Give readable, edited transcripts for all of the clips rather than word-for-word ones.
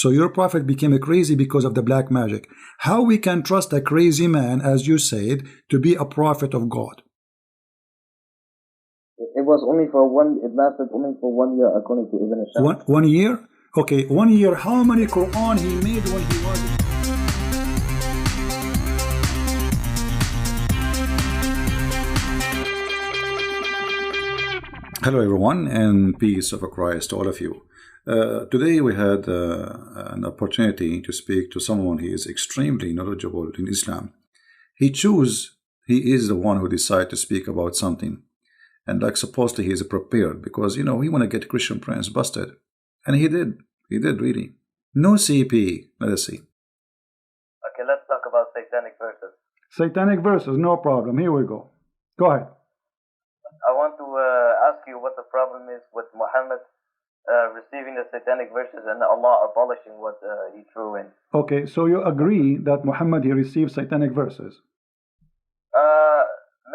So your prophet became crazy because of the black magic. How we can trust a crazy man, as you said, to be a prophet of God? It was only for one. It lasted only for 1 year, according to Ibn Ishaq. One year? Okay, 1 year. How many Quran he made when he was? Hello everyone, and peace of Christ to all of you. Today we had an opportunity to speak to someone who is extremely knowledgeable in Islam. He is the one who decided to speak about something, and like supposedly he is prepared because he want to get Christian Prince busted, and he did really. No CP. Let us see. Okay, let's talk about satanic verses. Satanic verses, no problem. Here we go. Go ahead. I want to ask you what the problem is with Muhammad receiving the satanic verses and Allah abolishing what he threw in. Okay, so you agree that Muhammad he received satanic verses?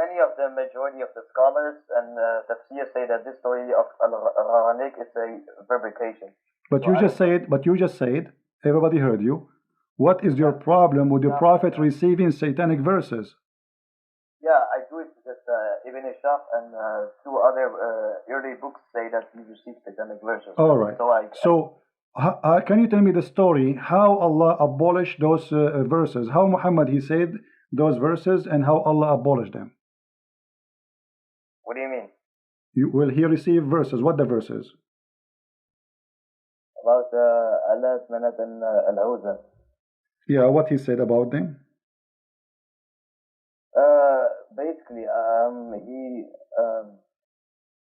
Many of the majority of the scholars and tafsir say that this story of Al-Gharanik is a fabrication. But you just said, everybody heard you. What is your problem with the Prophet receiving satanic verses? Yeah, I do it because Ibn Ishaq and two other early books say that he received satanic verses. All right. So can you tell me the story, how Allah abolished those verses? How Muhammad he said those verses and how Allah abolished them? What do you mean? Will he receive verses? What the verses? About Allah Manat and Al-Awza. Yeah, what he said about them? Basically,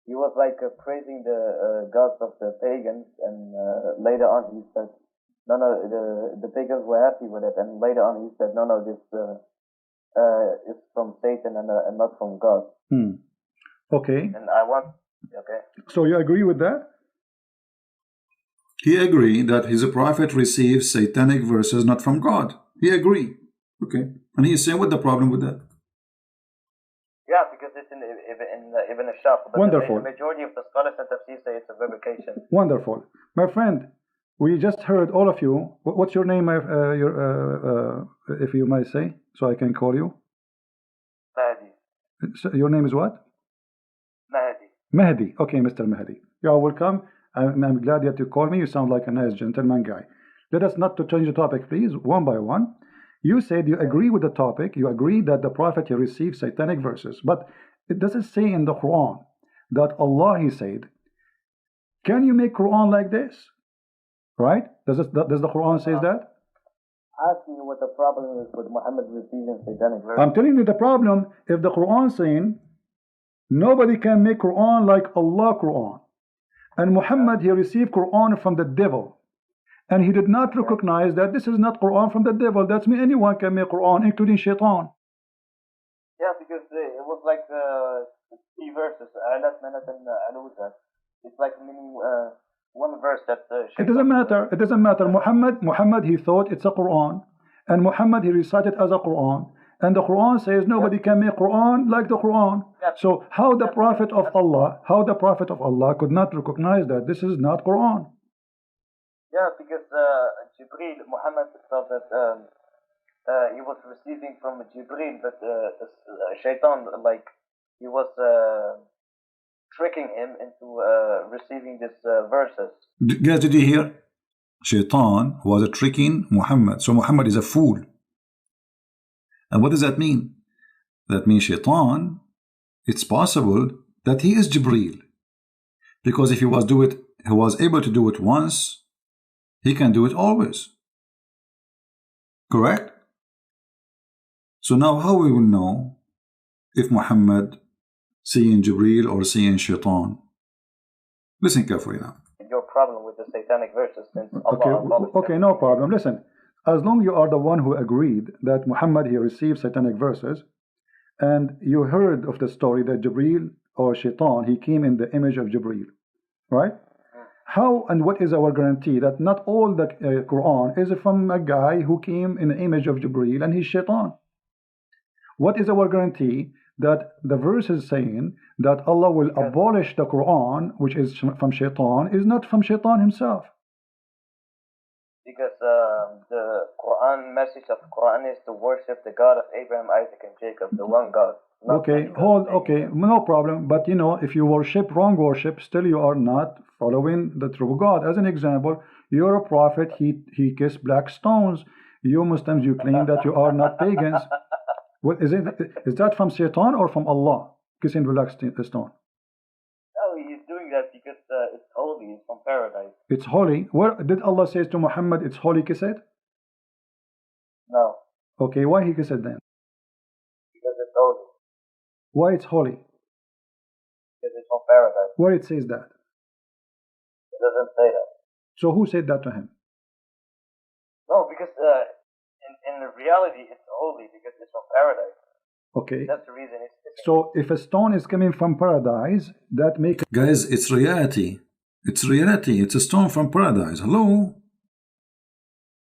he was like praising the gods of the pagans, and later on he said, the pagans were happy with it, and later on he said, this is from Satan and not from God. Okay. And okay. So you agree with that? He agreed that his prophet received satanic verses not from God. He agreed. Okay. And he's saying, what the problem with that? Yeah, because it's in Ibn Ishaq. But wonderful. The majority of the scholars and tafsir say it's a fabrication. Wonderful. My friend, we just heard all of you. What's your name, if you might say, so I can call you? Mahdi. Your name is what? Mahdi. Mahdi. Okay, Mr. Mahdi. You are welcome. I'm glad that you called me. You sound like a nice gentleman guy. Let us not to change the topic, please, one by one. You said you agree with the topic. You agree that the Prophet he received satanic verses. But it doesn't say in the Quran that Allah he said, can you make Quran like this? Right? Does the Quran say that? Asking you what the problem is with Muhammad receiving satanic verses. I'm telling you the problem. If the Quran saying nobody can make Quran like Allah Quran, and Muhammad he received Quran from the devil, and he did not recognize that this is not Quran from the devil. That's mean anyone can make Quran, including Shaitan. Yeah, because it was like 3 verses. It's like meaning one verse that. It doesn't matter. It doesn't matter. Muhammad he thought it's a Quran, and Muhammad he recited as a Quran, and the Quran says nobody can make Quran like the Quran. So how the Prophet of Allah could not recognize that this is not Quran? Yeah, because Jibreel, Muhammad thought that he was receiving from Jibreel, but Shaitan, like he was tricking him into receiving these verses. Guys, did you hear? Shaitan was tricking Muhammad. So Muhammad is a fool. And what does that mean? That means Shaitan, it's possible that he is Jibreel. Because if he was able to do it once, he can do it always. Correct? So now how we will know if Muhammad seeing Jibreel or seeing Shaitan? Listen carefully now. Your problem with the satanic verses, since Allah okay, no problem. Listen, as long you are the one who agreed that Muhammad he received satanic verses, and you heard of the story that Jibreel or Shaitan he came in the image of Jibreel, right? How and what is our guarantee that not all the Quran is from a guy who came in the image of Jibreel and he's Shaitan? What is our guarantee that the verse is saying that Allah will abolish the Quran, which is from Shaitan, is not from Shaitan himself? Because the Quran message of the Quran is to worship the God of Abraham, Isaac, and Jacob, the one God. Okay, okay, no problem. But you know, if you worship wrong worship, still you are not following the true God. As an example, you're a prophet, he kissed black stones. You Muslims, you claim that you are not pagans. What is that from Satan or from Allah? Kissing black stone. No, he's doing that because it's holy, it's from paradise. It's holy. Where did Allah say to Muhammad it's holy, kiss it? No. Okay, why he kiss it then? Because it's holy. Why it's holy? Because it's from paradise. Where it says that? It doesn't say that. So who said that to him? No, because in reality it's holy because it's from paradise. Okay. That's the reason it's So if a stone is coming from paradise, that makes... Guys, it's reality. It's reality. It's a stone from paradise. Hello?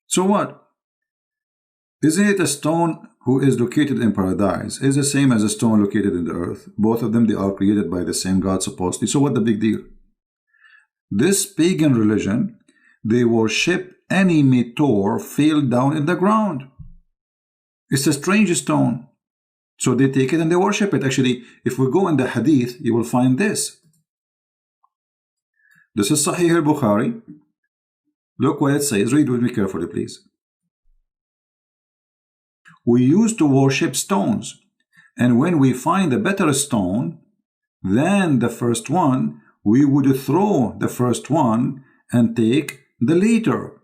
So what? Isn't it a stone who is located in paradise is the same as a stone located in the earth? Both of them, they are created by the same God supposedly. So what the big deal? This pagan religion, they worship any meteor fell down in the ground. It's a strange stone. So they take it and they worship it. Actually, if we go in the hadith, you will find this. This is Sahih al-Bukhari. Look what it says. Read with me carefully, please. We used to worship stones, and when we find a better stone than the first one, we would throw the first one and take the later.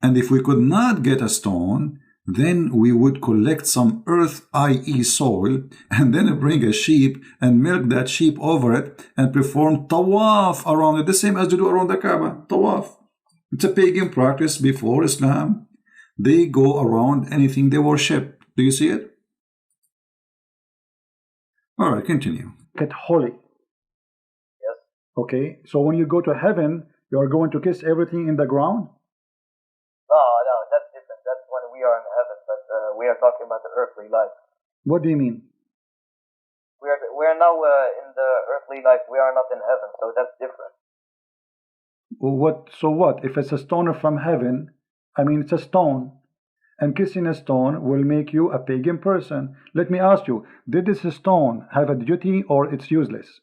And if we could not get a stone, then we would collect some earth, i.e. soil, and then bring a sheep and milk that sheep over it and perform tawaf around it, the same as they do around the Kaaba, tawaf. It's a pagan practice before Islam. They go around anything they worship. Do you see it? All right, continue. Get holy. Yes. Okay, so when you go to heaven, you are going to kiss everything in the ground? No, that's different. That's when we are in heaven, but we are talking about the earthly life. What do you mean? We are now in the earthly life. We are not in heaven, so that's different. What? So what? If it's a stone from heaven, I mean it's a stone, and kissing a stone will make you a pagan person. Let me ask you, did this stone have a duty or it's useless?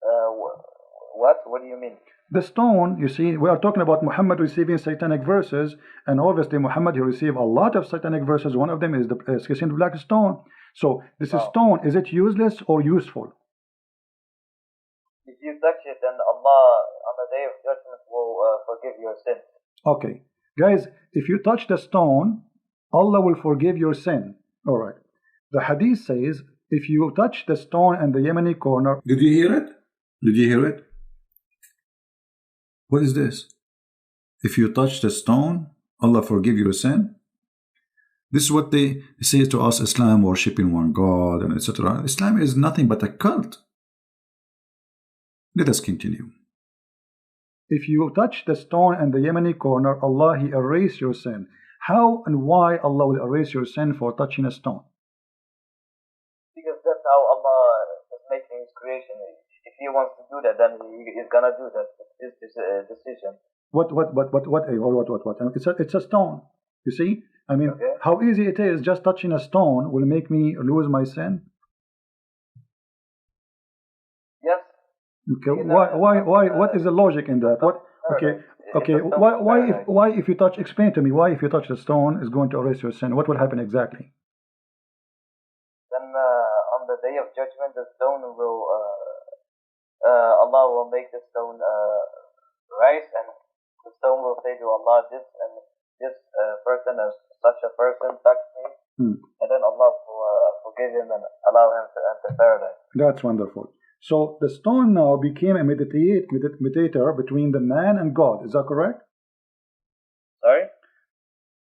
What? What do you mean? The stone, you see, we are talking about Muhammad receiving satanic verses, and obviously Muhammad, he received a lot of satanic verses. One of them is the kissing the black stone. So this stone, is it useless or useful? If you touch it, then Allah on the day of judgment will forgive your sin. Okay, guys, if you touch the stone, Allah will forgive your sin. All right. The hadith says, if you touch the stone and the Yemeni corner... Did you hear it? Did you hear it? What is this? If you touch the stone, Allah forgive your sin? This is what they say to us, Islam, worshipping one God, and etc. Islam is nothing but a cult. Let us continue. If you touch the stone and the Yemeni corner, Allah, He erase your sin. How and why Allah will erase your sin for touching a stone? Because that's how Allah is making His creation. If He wants to do that, then He's gonna do that. It's His decision. What? It's a stone. You see? I mean, Okay. How easy it is. Just touching a stone will make me lose my sin. Yes. Okay. Why? What is the logic in that? What? Okay. Why if you touch? Explain to me why if you touch the stone is going to erase your sin. What will happen exactly? Then on the day of judgment, the stone will Allah will make the stone rise, and the stone will say to Allah, this person, as such a person, touched me, and then Allah will forgive him and allow him to enter paradise. That's wonderful. So the stone now became a mediator between the man and God. Is that correct? Sorry?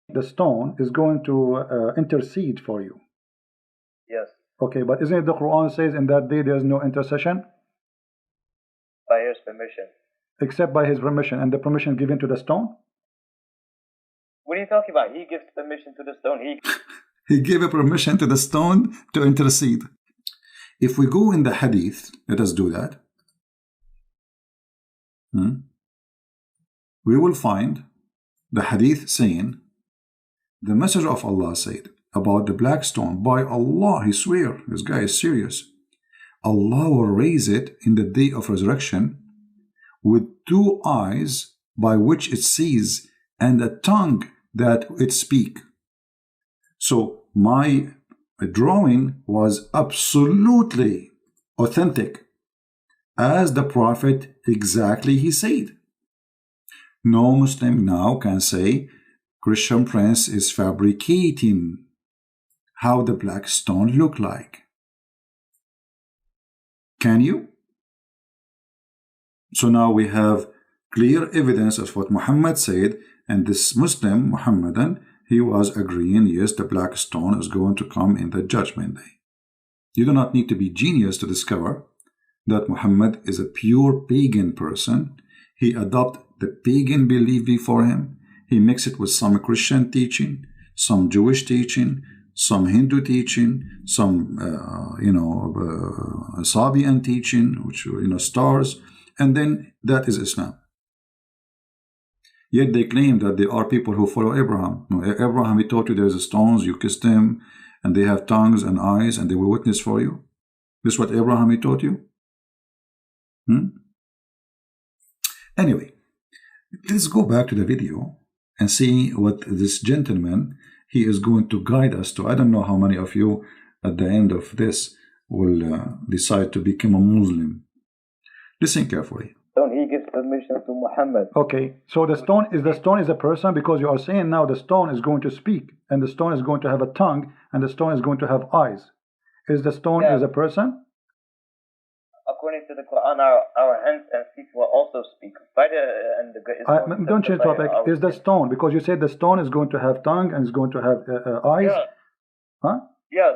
The stone is going to intercede for you. Yes. Okay, but isn't it the Quran says in that day there is no intercession? By His permission. Except by His permission, and the permission given to the stone? What are you talking about? He gives permission to the stone. He gave a permission to the stone to intercede. If we go in the hadith, let us do that. we will find the hadith saying, the Messenger of Allah said about the black stone, by Allah, he swear, this guy is serious, Allah will raise it in the day of resurrection with 2 eyes by which it sees and a tongue that it speak. So my drawing was absolutely authentic, as the Prophet exactly he said. No Muslim now can say Christian Prince is fabricating how the black stone look like. Can you? So now we have clear evidence of what Muhammad said, and this Muslim, Muhammadan, he was agreeing, yes, the black stone is going to come in the judgment day. You do not need to be genius to discover that Muhammad is a pure pagan person. He adopted the pagan belief before him. He mixed it with some Christian teaching, some Jewish teaching, some Hindu teaching, some Sabian teaching, which stars, and then that is Islam. Yet they claim that there are people who follow Abraham. No, Abraham, he taught you there's stones, you kissed them, and they have tongues and eyes, and they will witness for you. This is what Abraham, he taught you? Anyway, let's go back to the video and see what this gentleman, he is going to guide us to. I don't know how many of you at the end of this will decide to become a Muslim. Listen carefully. He gives permission to Muhammad. Okay, so the stone is a person, because you are saying now the stone is going to speak, and the stone is going to have a tongue, and the stone is going to have eyes. Is the stone is a person? According to the Quran, our hands and feet will also speak. Don't change topic. Is the stone, because you said the stone is going to have tongue and is going to have eyes? Yeah. Huh? Yeah,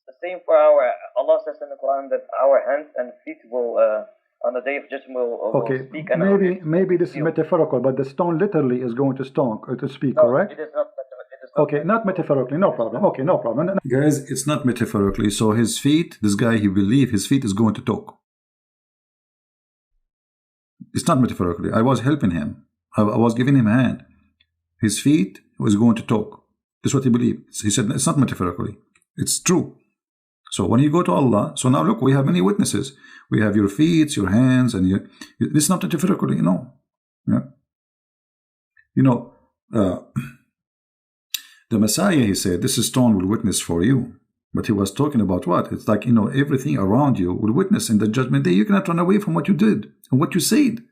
the same for Allah says in the Quran that our hands and feet will, on the day of judgment, will speak. And maybe this is metaphorical, but the stone literally is going to speak, correct? It is not. Okay, not metaphorically, no problem. Okay, no problem. Guys, it's not metaphorically. So his feet, this guy, he believes his feet is going to talk. It's not metaphorically. I was helping him. I was giving him a hand. His feet was going to talk. This is what he believed. He said it's not metaphorically. It's true. So when you go to Allah, so now look, we have many witnesses. We have your feet, your hands, and this is not metaphorically, Yeah. The Messiah, he said, this stone will witness for you. But he was talking about what? It's like, everything around you will witness in the judgment day. You cannot run away from what you did and what you said.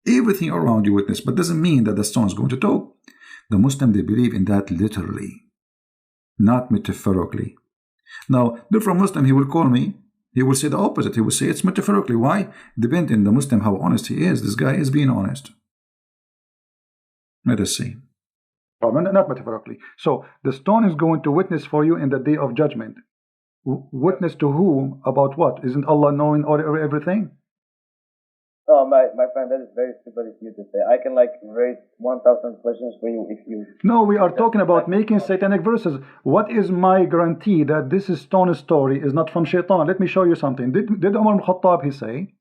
Everything around you witness, but doesn't mean that the stone is going to talk. The Muslim, they believe in that literally, not metaphorically. Now, different Muslim, he will call me, he will say the opposite. He will say it's metaphorically. Why? Depending on the Muslim, how honest he is. This guy is being honest. Let us see. Not metaphorically. So the stone is going to witness for you in the day of judgment. Witness to whom? About what? Isn't Allah knowing everything? Oh, my friend, that is very stupid of you to say. I can raise 1,000 questions for you if you... No, we are talking about making satanic verses. What is my guarantee that this stone story is not from Shaitan? Let me show you something. Did Umar al-Khattab, he say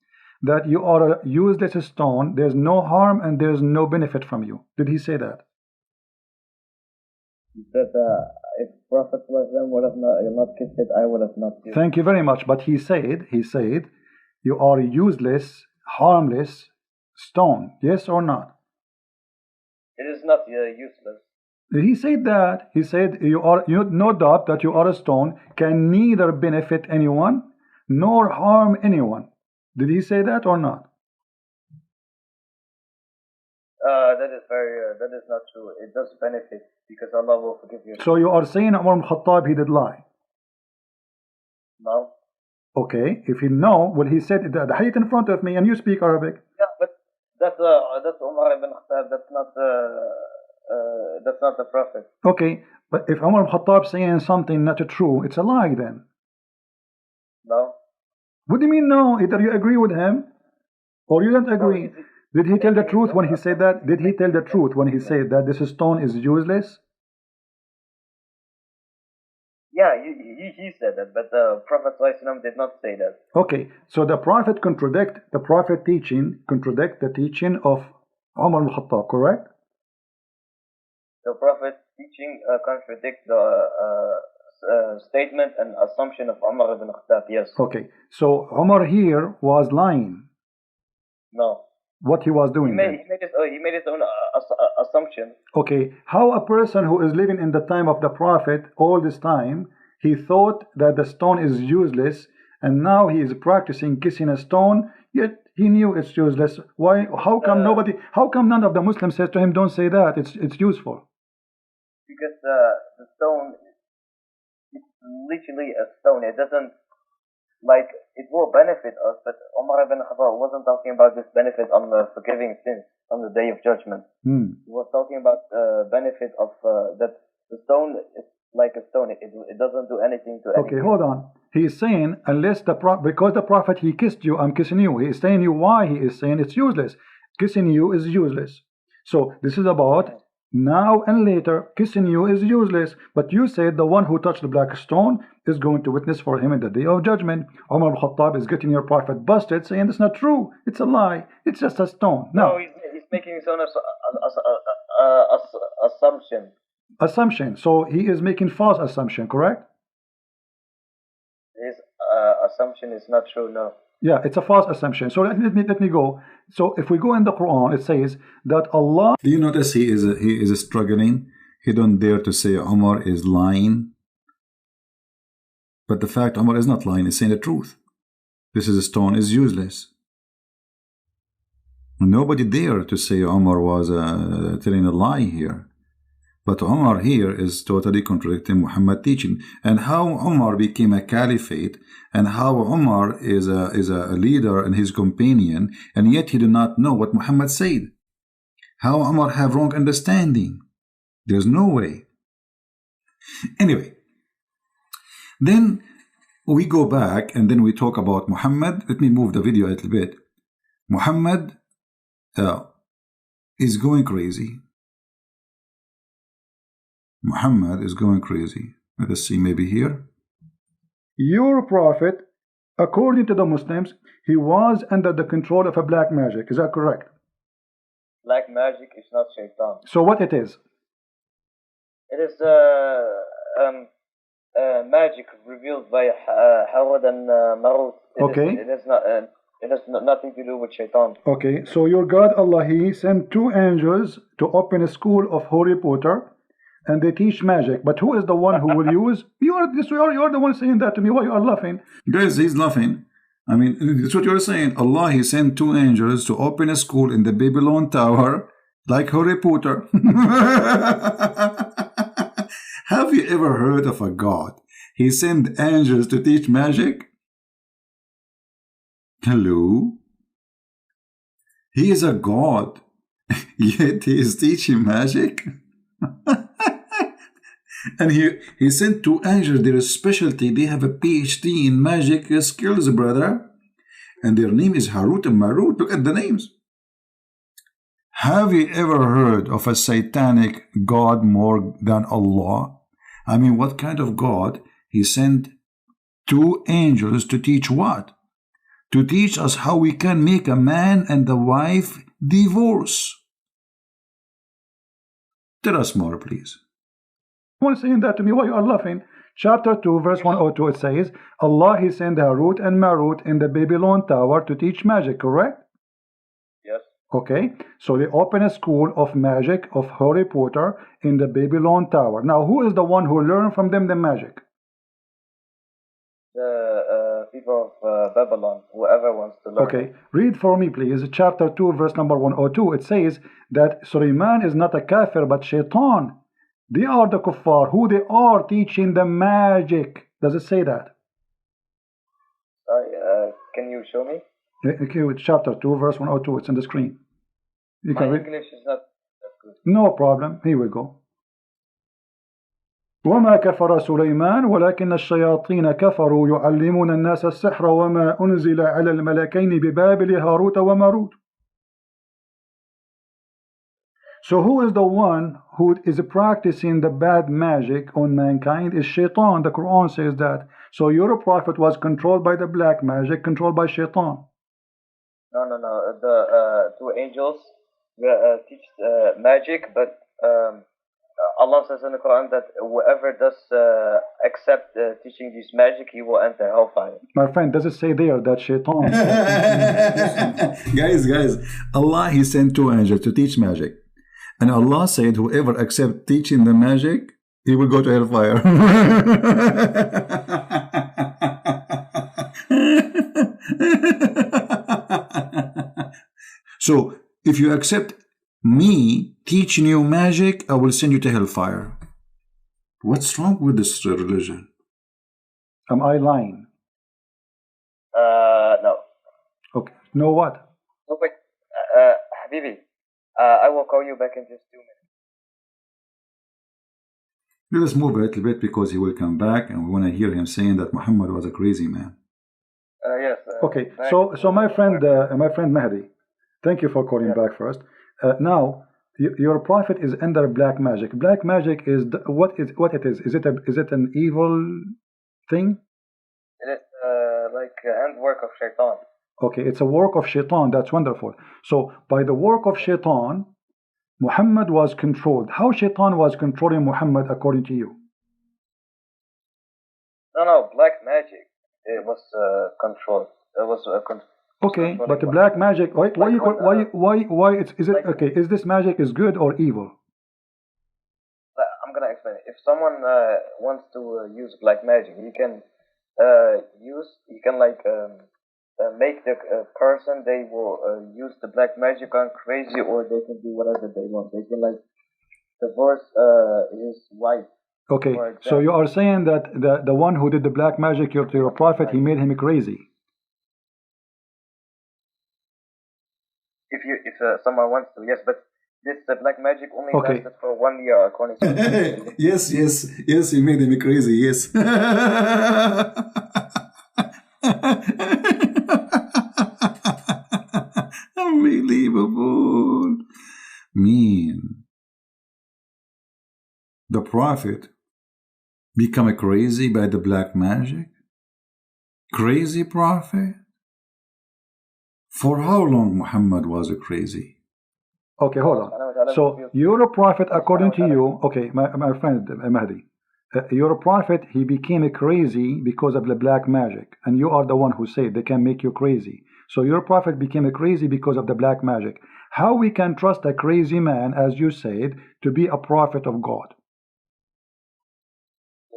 that you are a useless stone, there's no harm and there's no benefit from you? Did he say that? He said if Prophet would have not kissed it, I would have not kissed it. Thank you very much. But he said, you are a useless, harmless stone. Yes or not? It is not useless. He said that. He said, no doubt that you are a stone, can neither benefit anyone nor harm anyone. Did he say that or not? That is not true. It does benefit because Allah will forgive you. So you are saying Umar al-Khattab, he did lie? No. Okay, if he know, well, he said the hadith in front of me and you speak Arabic. Yeah, but that's Umar ibn Khattab. That's not the Prophet. Okay, but if Umar al-Khattab saying something not true, it's a lie then. No. What do you mean no? Either you agree with him or you don't agree. No, did he tell the truth when he said that? Did he tell the truth when he said that this stone is useless? Yeah, he said that, but the Prophet did not say that. Okay, so the Prophet contradict the teaching of Umar al-Khattab, correct? The Prophet's teaching contradicts the statement and assumption of Umar ibn Khattab. Yes. Okay, so Umar here was lying. No. What he was doing then? He made his own assumption. Okay, how a person who is living in the time of the Prophet all this time, he thought that the stone is useless, and now he is practicing kissing a stone, yet he knew it's useless. Why? How come nobody? How come none of the Muslims says to him, "Don't say that. It's useful." Because the stone, it's literally a stone. It doesn't, like, it will benefit us, but Umar ibn Khattab wasn't talking about this benefit on forgiving sins on the day of judgment. He was talking about benefit of that the stone is like a stone. It doesn't do anything to anything. Okay, hold on. He is saying, unless because the Prophet, he kissed you, I'm kissing you. He is saying you why he is saying it's useless. Kissing you is useless. So this is about now and later. Kissing you is useless. But you said the one who touched the black stone is going to witness for him in the day of judgment. Umar al-Khattab is getting your Prophet busted, saying it's not true. It's a lie. It's just a stone. No, he's making his own assumption. Assumption. So he is making false assumption, correct? His assumption is not true, no. Yeah, it's a false assumption. So let me go. So if we go in the Quran, it says that Allah. Do you notice he is struggling? He don't dare to say Umar is lying. But the fact Umar is not lying, is saying the truth. This is a stone is useless. Nobody dare to say Umar was telling a lie here. But Umar here is totally contradicting Muhammad's teaching. And how Umar became a caliphate, and how Umar is a leader and his companion, and yet he did not know what Muhammad said. How Umar have wrong understanding. There's no way. Anyway, then we go back and then we talk about Muhammad. Let me move the video a little bit. Muhammad is going crazy. Muhammad is going crazy. Let us see, maybe here. Your Prophet, according to the Muslims, he was under the control of a black magic. Is that correct? Black magic is not shaitan. So what it is? It is magic revealed by Harud and Marut. It has nothing to do with shaitan. Okay, so your God Allah, he sent two angels to open a school of Harry Potter, and they teach magic. But who is the one who will use? You are the one saying that to me. Why you are laughing? Guys, he's laughing. I mean, that's what you're saying. Allah, he sent two angels to open a school in the Babylon Tower, like Harry Potter. Have you ever heard of a God? He sent angels to teach magic? Hello? He is a God, yet he is teaching magic? And he sent two angels, their specialty, they have a PhD in magic skills, brother. And their name is Harut and Marut. Look at the names. Have you ever heard of a satanic God more than Allah? I mean, what kind of God? He sent two angels to teach what? To teach us how we can make a man and a wife divorce. Tell us more, please. One saying that to me, why you are laughing? Chapter 2, verse 102, it says, Allah, he sent Harut and Marut in the Babylon Tower to teach magic, correct? Yes. Okay, so they open a school of magic of Harry Potter in the Babylon Tower. Now, who is the one who learned from them the magic? The people of Babylon, whoever wants to learn. Okay, read for me, please. Chapter 2, verse number 102. It says that Sulaiman is not a kafir, but shaitan. They are the kuffar, who they are teaching the magic. Does it say that? Sorry, can you show me? Okay, chapter 2, verse 102. It's on the screen. You My English is not that good. No problem. Here we go. وما كفر سليمان ولكن الشياطين كفروا يعلمون الناس السحر وما أنزل على الملكين ببابل هاروت وماروت. So who is the one who is practicing the bad magic on mankind? Is shaitan. The Quran says that. So your prophet was controlled by the black magic, controlled by shaitan. No. The two angels teach magic, but Allah says in the Quran that whoever does accept teaching this magic, he will enter hellfire. My friend, does it say there that shaitan? Guys, Allah, He sent two angels to teach magic. And Allah said, whoever accepts teaching the magic, he will go to hellfire. So, if you accept me teaching you magic, I will send you to hellfire. What's wrong with this religion? Am I lying? No. Okay. No what? No, but Habibi, I will call you back in just 2 minutes. Let us move a little bit because he will come back and we want to hear him saying that Muhammad was a crazy man. Yes. Okay. So my friend Mahdi, thank you for calling back first. Now, your prophet is under black magic. Black magic is what it is? Is it an evil thing? It is like end work of shaitan. Okay, it's a work of shaitan. That's wonderful. So by the work of shaitan, Muhammad was controlled. How shaitan was controlling Muhammad according to you? No, black magic. It was controlled. It was okay, but the black magic. Why? Is it okay? Is this magic is good or evil? I'm gonna explain. If someone wants to use black magic, he can make the person they will use the black magic on crazy, or they can do whatever they want. They can like divorce his wife. Okay, so you are saying that the one who did the black magic to your prophet, he made him crazy. If someone wants to, yes, but this black magic only lasted for 1 year, according to yes, he made him crazy. Yes. Unbelievable. Mean. The prophet become crazy by the black magic? Crazy prophet? For how long Muhammad was crazy? Okay, hold on. So you're a prophet according to you. Okay, my friend Mahdi. You're a prophet, he became crazy because of the black magic. And you are the one who said they can make you crazy. So your prophet became crazy because of the black magic. How we can trust a crazy man, as you said, to be a prophet of God?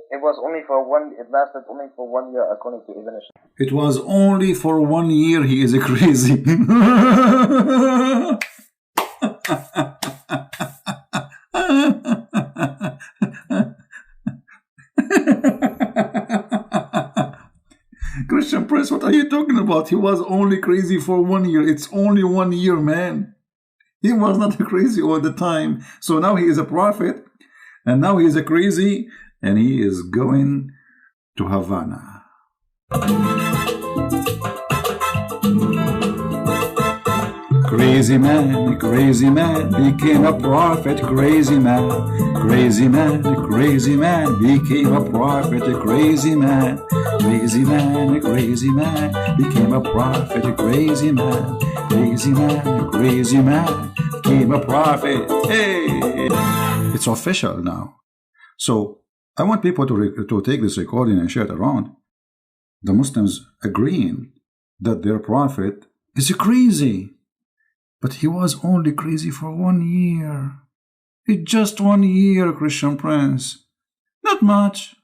It was only for it lasted only for 1 year, according to Ibn Ishaq. It was only for 1 year he is crazy. Christian Prince, what are you talking about? He was only crazy for 1 year. It's only 1 year, man. He was not crazy all the time. So now he is a prophet, and now he is crazy, and he is going to Havana. Crazy man became a prophet. Crazy man became a prophet. Crazy man became a prophet. Crazy man became a prophet. Hey, it's official now. So I want people to take this recording and share it around. The Muslims agreeing that their prophet is crazy. But he was only crazy for 1 year. It's just 1 year, Christian Prince. Not much.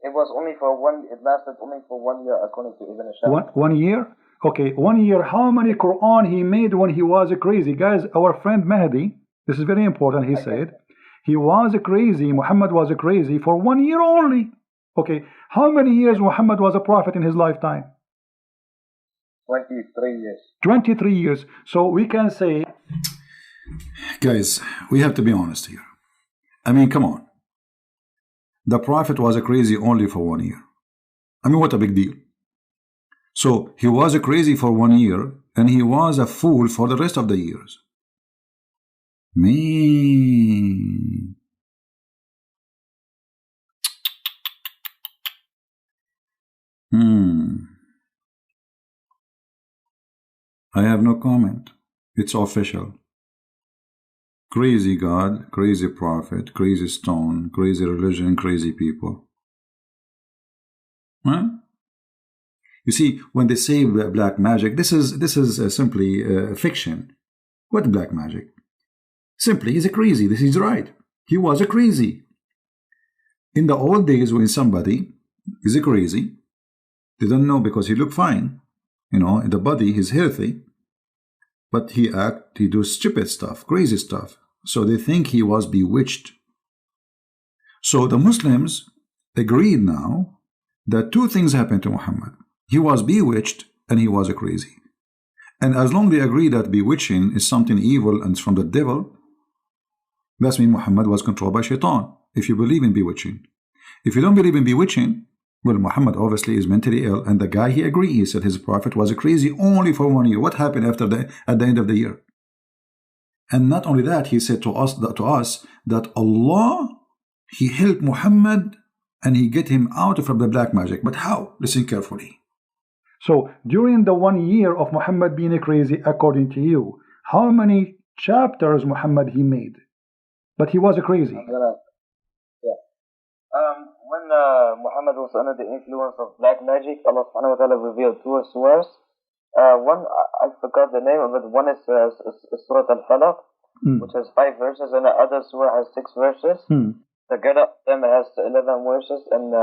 It was only for it lasted only for 1 year, according to Ibn Ishaq. 1 year? Okay, 1 year. How many Quran he made when he was crazy? Guys, our friend Mahdi, this is very important, he said, he was crazy, Muhammad was crazy for 1 year only. Okay, how many years Muhammad was a prophet in his lifetime? 23 years. 23 years. So we can say... Guys, we have to be honest here. I mean, come on. The prophet was crazy only for 1 year. I mean, what a big deal. So he was crazy for 1 year, and he was a fool for the rest of the years. Me. I have no comment. It's official. Crazy God, crazy prophet, crazy stone, crazy religion, crazy people. Huh? You see, when they say black magic, this is simply fiction. What black magic? Simply, he's a crazy. This is right. He was a crazy. In the old days, when somebody is a crazy, they don't know because he look fine. You know, in the body, he's healthy. But he do stupid stuff, crazy stuff. So they think he was bewitched. So the Muslims agreed now that two things happened to Muhammad. He was bewitched and he was a crazy. And as long they agree that bewitching is something evil and it's from the devil, that means Muhammad was controlled by shaitan, if you believe in bewitching. If you don't believe in bewitching, well, Muhammad obviously is mentally ill, and the guy, he agreed. He said his prophet was a crazy only for 1 year. What happened at the end of the year? And not only that, he said to us that Allah, he helped Muhammad and he get him out from the black magic. But how? Listen carefully. So during the 1 year of Muhammad being crazy, according to you, how many chapters Muhammad he made? But he was crazy. When Muhammad was under the influence of black magic, Allah subhanahu wa ta'ala revealed two surahs. One, I forgot the name of it. One is Surah Al-Falaq, which has 5 verses, and the other surah has 6 verses. Together, them has 11 verses, and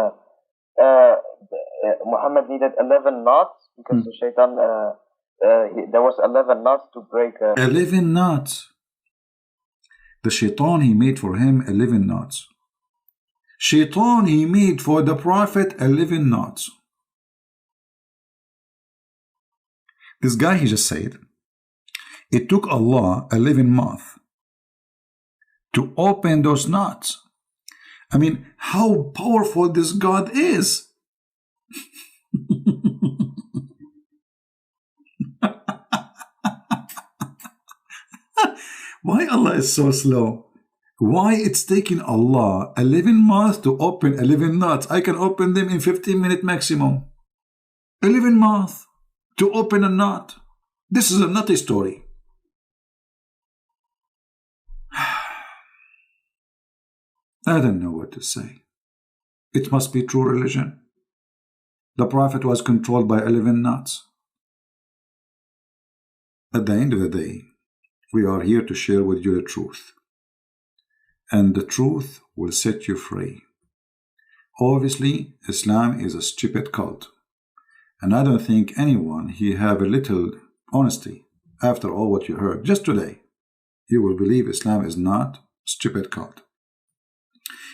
Muhammad needed 11 knots because the shaitan, there was 11 knots to break. 11 knots. The shaitan, he made for him 11 knots. Shaitan, he made for the prophet 11 knots. This guy, he just said, it took Allah 11 months to open those knots. I mean, how powerful this God is. Why Allah is so slow? Why it's taking Allah 11 months to open 11 knots? I can open them in 15 minutes maximum. 11 months to open a knot. This is a nutty story. I don't know what to say. It must be true religion. The Prophet was controlled by 11 knots. At the end of the day, we are here to share with you the truth. And the truth will set you free. Obviously, Islam is a stupid cult. And I don't think anyone here have a little honesty after all what you heard just today. You will believe Islam is not a stupid cult.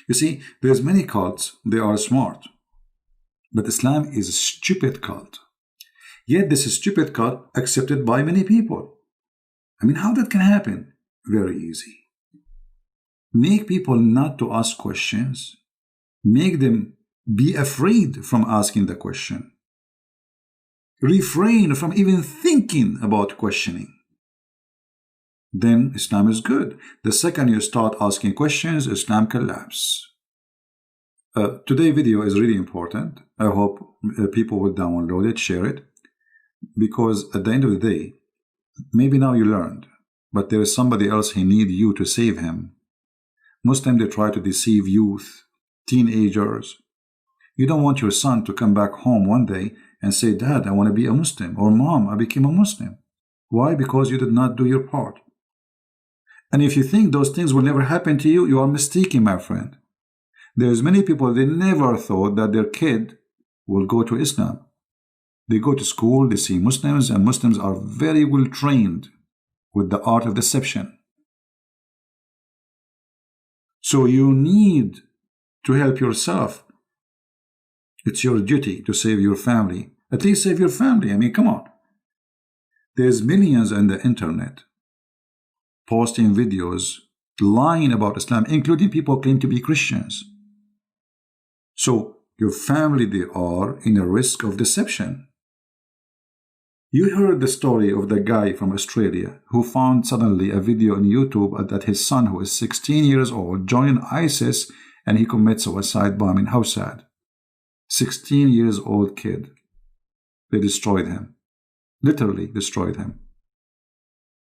You see, there's many cults, they are smart. But Islam is a stupid cult. Yet this is stupid cult accepted by many people. I mean, how that can happen? Very easy. Make people not to ask questions. Make them be afraid from asking the question. Refrain from even thinking about questioning. Then Islam is good. The second you start asking questions, Islam collapses. Today's video is really important. I hope people will download it, share it. Because at the end of the day, maybe now you learned, but there is somebody else who needs you to save him. Muslims, they try to deceive youth, teenagers. You don't want your son to come back home one day and say, Dad, I want to be a Muslim, or Mom, I became a Muslim. Why? Because you did not do your part. And if you think those things will never happen to you, you are mistaken, my friend. There's many people, they never thought that their kid will go to Islam. They go to school, they see Muslims, and Muslims are very well trained with the art of deception. So you need to help yourself. It's your duty to save your family. At least save your family. I mean, come on. There's millions on the internet posting videos lying about Islam, including people claim to be Christians. So your family, they are in a risk of deception. You heard the story of the guy from Australia who found suddenly a video on YouTube that his son, who is 16 years old, joined ISIS and he commits suicide bombing. How sad. 16 years old kid. They destroyed him. Literally destroyed him.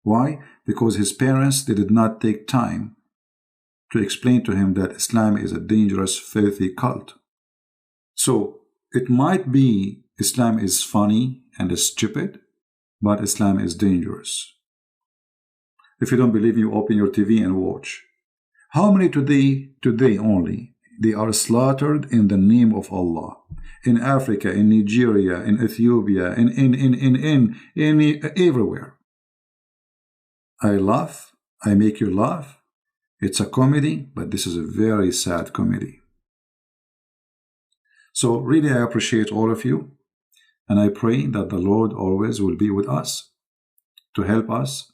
Why? Because his parents did not take time to explain to him that Islam is a dangerous, filthy cult. So it might be Islam is funny and is stupid, but Islam is dangerous. If you don't believe me, open your TV and watch. How many today only, they are slaughtered in the name of Allah? In Africa, in Nigeria, in Ethiopia, everywhere. I laugh, I make you laugh. It's a comedy, but this is a very sad comedy. So really I appreciate all of you, and I pray that the Lord always will be with us, to help us,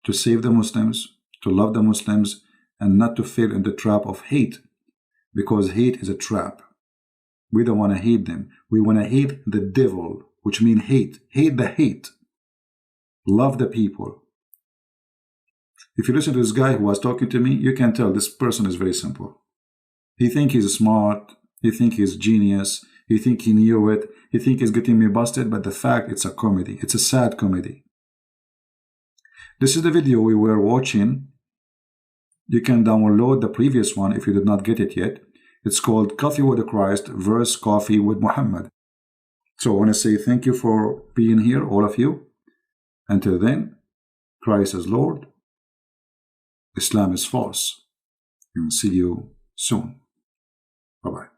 to save the Muslims, to love the Muslims, and not to fall in the trap of hate, because hate is a trap. We don't want to hate them. We want to hate the devil, which means hate. Hate the hate. Love the people. If you listen to this guy who was talking to me, you can tell this person is very simple. He thinks he's smart. He thinks he's genius. He thinks he knew it. He thinks he's getting me busted, but the fact it's a comedy. It's a sad comedy. This is the video we were watching. You can download the previous one if you did not get it yet. It's called Coffee with Christ versus Coffee with Muhammad. So I want to say thank you for being here, all of you. Until then, Christ is Lord. Islam is false. And see you soon. Bye-bye.